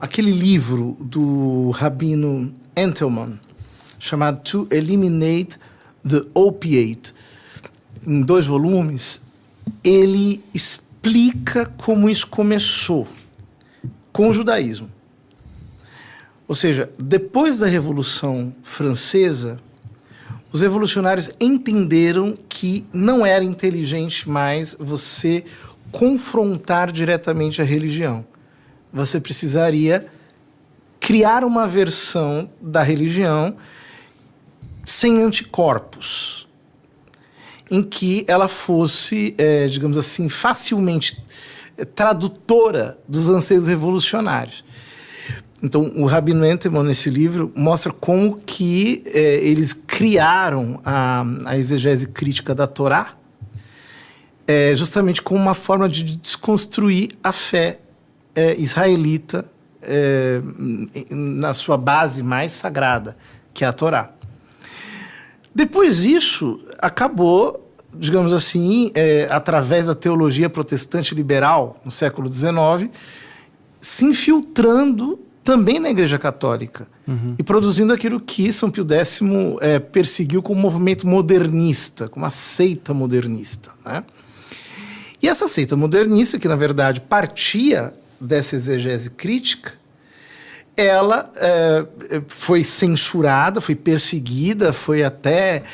aquele livro do Rabino Entelman, chamado To Eliminate the Opiate, em 2 volumes, ele explica como isso começou com o judaísmo. Ou seja, depois da Revolução Francesa, os revolucionários entenderam que não era inteligente mais você confrontar diretamente a religião. Você precisaria criar uma versão da religião sem anticorpos, em que ela fosse, digamos assim, facilmente tradutora dos anseios revolucionários. Então, o Rabino Entelman, nesse livro, mostra como que eles criaram a exegese crítica da Torá, justamente como uma forma de desconstruir a fé israelita na sua base mais sagrada, que é a Torá. Depois disso, acabou, digamos assim, através da teologia protestante liberal, no século XIX, se infiltrando também na Igreja Católica, e produzindo aquilo que São Pio X perseguiu como movimento modernista, como uma seita modernista, né? E essa seita modernista, que na verdade partia dessa exegese crítica, ela foi censurada, foi perseguida, foi até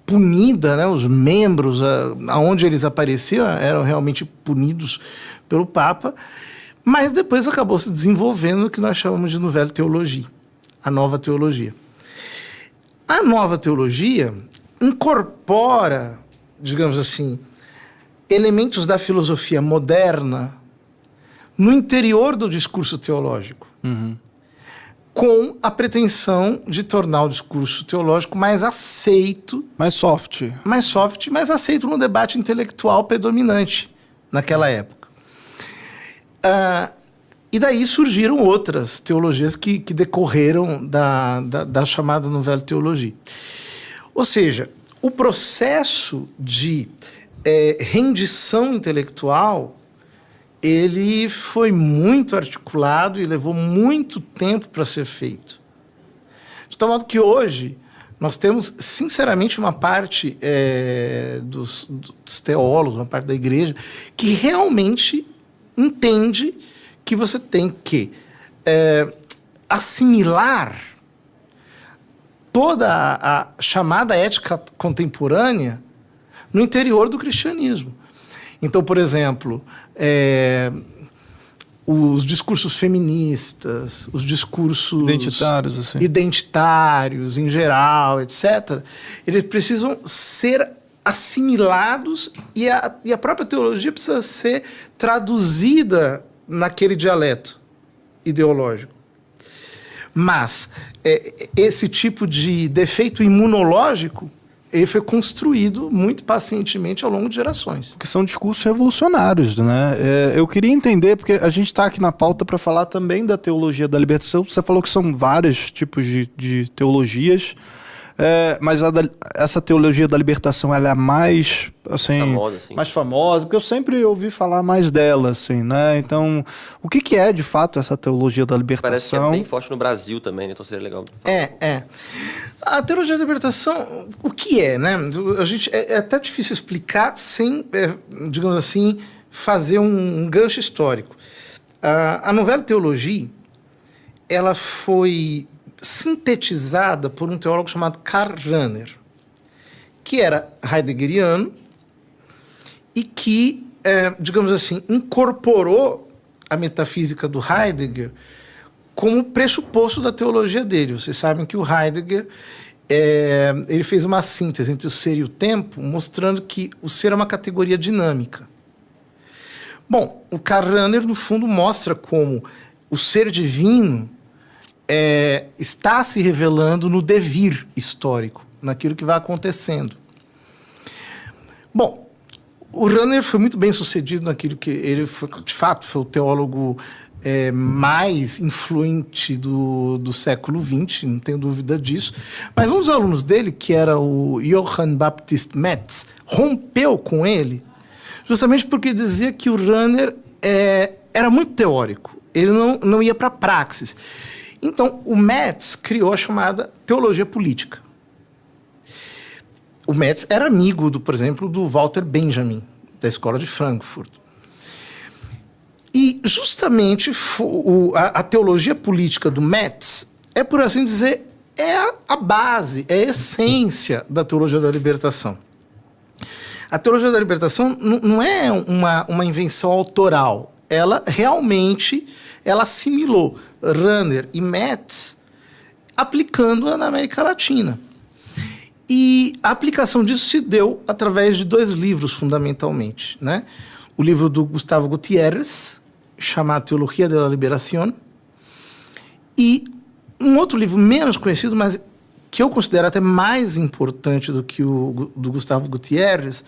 punida, né? Os membros, aonde eles apareciam, eram realmente punidos pelo Papa. Mas depois acabou se desenvolvendo o que nós chamamos de Nouvelle Teologie, a nova teologia. A nova teologia incorpora, digamos assim, elementos da filosofia moderna no interior do discurso teológico, com a pretensão de tornar o discurso teológico mais aceito... Mais soft, mais aceito no debate intelectual predominante naquela época. E daí surgiram outras teologias que decorreram da chamada Nouvelle Teologie. Ou seja, o processo de rendição intelectual, ele foi muito articulado e levou muito tempo para ser feito. De tal modo que hoje nós temos, sinceramente, uma parte dos teólogos, uma parte da igreja, que realmente entende que você tem que assimilar toda a chamada ética contemporânea no interior do cristianismo. Então, por exemplo, os discursos feministas, os discursos identitários em geral, etc., eles precisam ser assimilados e a própria teologia precisa ser traduzida naquele dialeto ideológico. Mas esse tipo de defeito imunológico, ele foi construído muito pacientemente ao longo de gerações. Que são discursos revolucionários, né? Eu queria entender, porque a gente está aqui na pauta para falar também da teologia da libertação. Você falou que são vários tipos de teologias, mas essa teologia da libertação, ela é mais, assim, mais famosa, porque eu sempre ouvi falar mais dela, assim, né? Então, o que é de fato essa teologia da libertação? Parece que é bem forte no Brasil também, né? Então seria legal falar. A teologia da libertação, o que é, né? É até difícil explicar sem, digamos assim, fazer um gancho histórico. A Nouvelle Teologie, ela foi sintetizada por um teólogo chamado Karl Rahner, que era heideggeriano e que, digamos assim, incorporou a metafísica do Heidegger como pressuposto da teologia dele. Vocês sabem que o Heidegger ele fez uma síntese entre o ser e o tempo, mostrando que o ser é uma categoria dinâmica. Bom, o Karl Rahner, no fundo, mostra como o ser divino está se revelando no devir histórico, naquilo que vai acontecendo. Bom, o Rahner foi muito bem sucedido naquilo que ele foi, de fato, foi o teólogo mais influente do século XX, não tenho dúvida disso. Mas um dos alunos dele, que era o Johann Baptist Metz, rompeu com ele, justamente porque dizia que o Rahner era muito teórico ele não ia para a praxis. Então, o Metz criou a chamada teologia política. O Metz era amigo, por exemplo, do Walter Benjamin, da Escola de Frankfurt. E, justamente, a teologia política do Metz é, por assim dizer, a base, é a essência da teologia da libertação. A teologia da libertação não é uma invenção autoral. Ela realmente assimilou Rahner e Metz, aplicando-a na América Latina. E a aplicação disso se deu através de 2 livros, fundamentalmente, né? O livro do Gustavo Gutiérrez, chamado Teologia de la Liberación, e um outro livro menos conhecido, mas que eu considero até mais importante do que o do Gustavo Gutiérrez,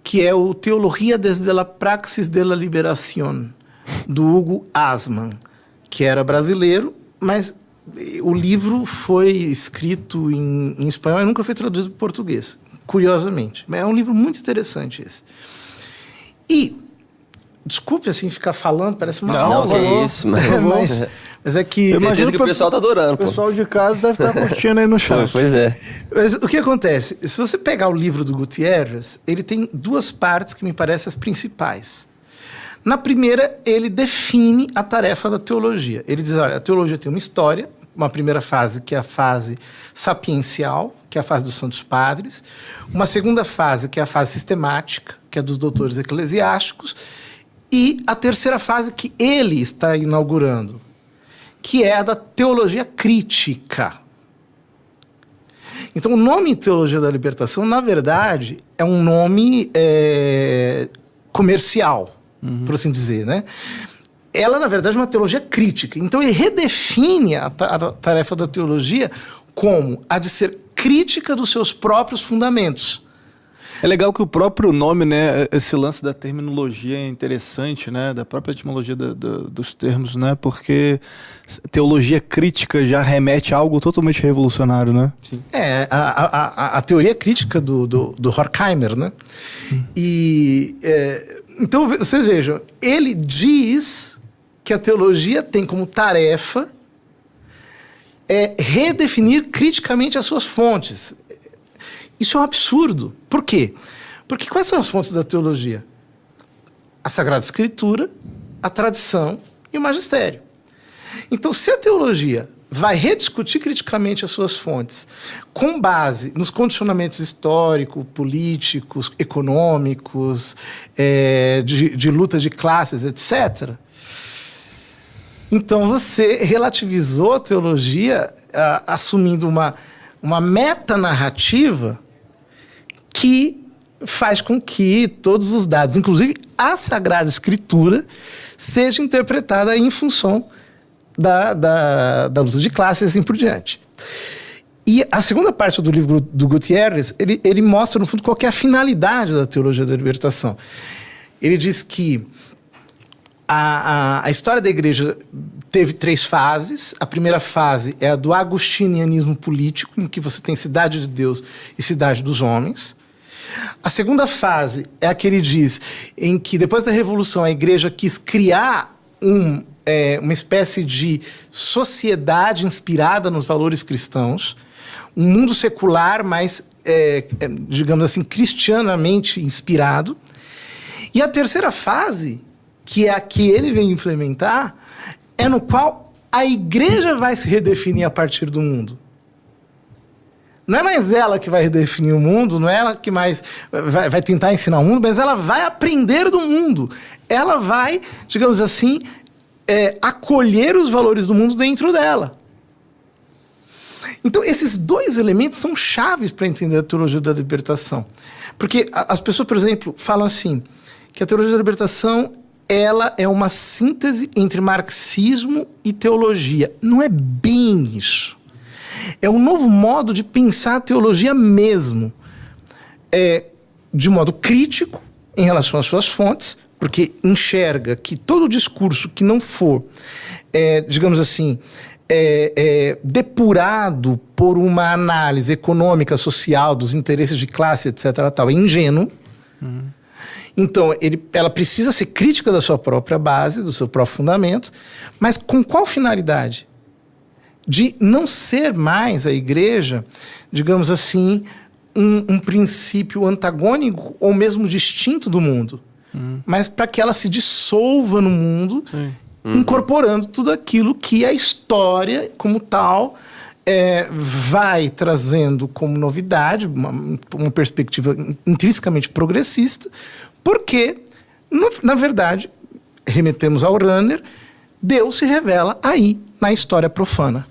que é o Teologia desde la Praxis de la Liberación, do Hugo Asman, que era brasileiro, mas o livro foi escrito em espanhol e nunca foi traduzido para português, curiosamente. Mas é um livro muito interessante esse. E, desculpe assim ficar falando, parece uma aula. Não, que isso, mas é que... Eu imagino que o pessoal tá adorando. O pessoal de casa deve estar curtindo aí no chat. Pois é. Mas o que acontece? Se você pegar o livro do Gutiérrez, ele tem 2 partes que me parecem as principais. Na primeira, ele define a tarefa da teologia. Ele diz, olha, a teologia tem uma história, uma primeira fase, que é a fase sapiencial, que é a fase dos santos padres, uma segunda fase, que é a fase sistemática, que é dos doutores eclesiásticos, e a terceira fase que ele está inaugurando, que é a da teologia crítica. Então, o nome Teologia da Libertação, na verdade, é um nome comercial, por assim dizer, né? Ela, na verdade, é uma teologia crítica. Então, ele redefine a tarefa da teologia como a de ser crítica dos seus próprios fundamentos. É legal que o próprio nome, né, esse lance da terminologia é interessante, né, da própria etimologia dos termos, né, porque teologia crítica já remete a algo totalmente revolucionário, né? Sim. A teoria crítica do Horkheimer, né? E, então, vocês vejam, ele diz que a teologia tem como tarefa redefinir criticamente as suas fontes. Isso é um absurdo. Por quê? Porque quais são as fontes da teologia? A Sagrada Escritura, a tradição e o magistério. Então, se a teologia vai rediscutir criticamente as suas fontes com base nos condicionamentos históricos, políticos, econômicos, de luta de classes, etc., então você relativizou a teologia assumindo uma metanarrativa que faz com que todos os dados, inclusive a Sagrada Escritura, seja interpretada em função da luta de classes e assim por diante. E a segunda parte do livro do Gutiérrez, ele mostra, no fundo, qual que é a finalidade da teologia da libertação. Ele diz que a história da igreja teve 3 fases. A primeira fase é a do agustinianismo político, em que você tem cidade de Deus e cidade dos homens. A segunda fase é a que ele diz, em que depois da Revolução a igreja quis criar uma espécie de sociedade inspirada nos valores cristãos, um mundo secular, mas, digamos assim, cristianamente inspirado. E a terceira fase, que é a que ele vem implementar, é no qual a igreja vai se redefinir a partir do mundo. Não é mais ela que vai redefinir o mundo, não é ela que mais vai tentar ensinar o mundo, mas ela vai aprender do mundo. Ela vai, digamos assim, acolher os valores do mundo dentro dela. Então, esses 2 elementos são chaves para entender a teologia da libertação. Porque as pessoas, por exemplo, falam assim, que a teologia da libertação ela é uma síntese entre marxismo e teologia. Não é bem isso. É um novo modo de pensar a teologia mesmo. De modo crítico em relação às suas fontes, porque enxerga que todo discurso que não for, digamos assim, depurado por uma análise econômica, social, dos interesses de classe, etc., tal, é ingênuo. Então, ela precisa ser crítica da sua própria base, do seu próprio fundamento, mas com qual finalidade? De não ser mais a igreja, digamos assim, um princípio antagônico ou mesmo distinto do mundo, mas para que ela se dissolva no mundo, incorporando tudo aquilo que a história, como tal, vai trazendo como novidade, uma perspectiva intrinsecamente progressista, porque, na verdade, remetemos ao Rahner, Deus se revela aí na história profana.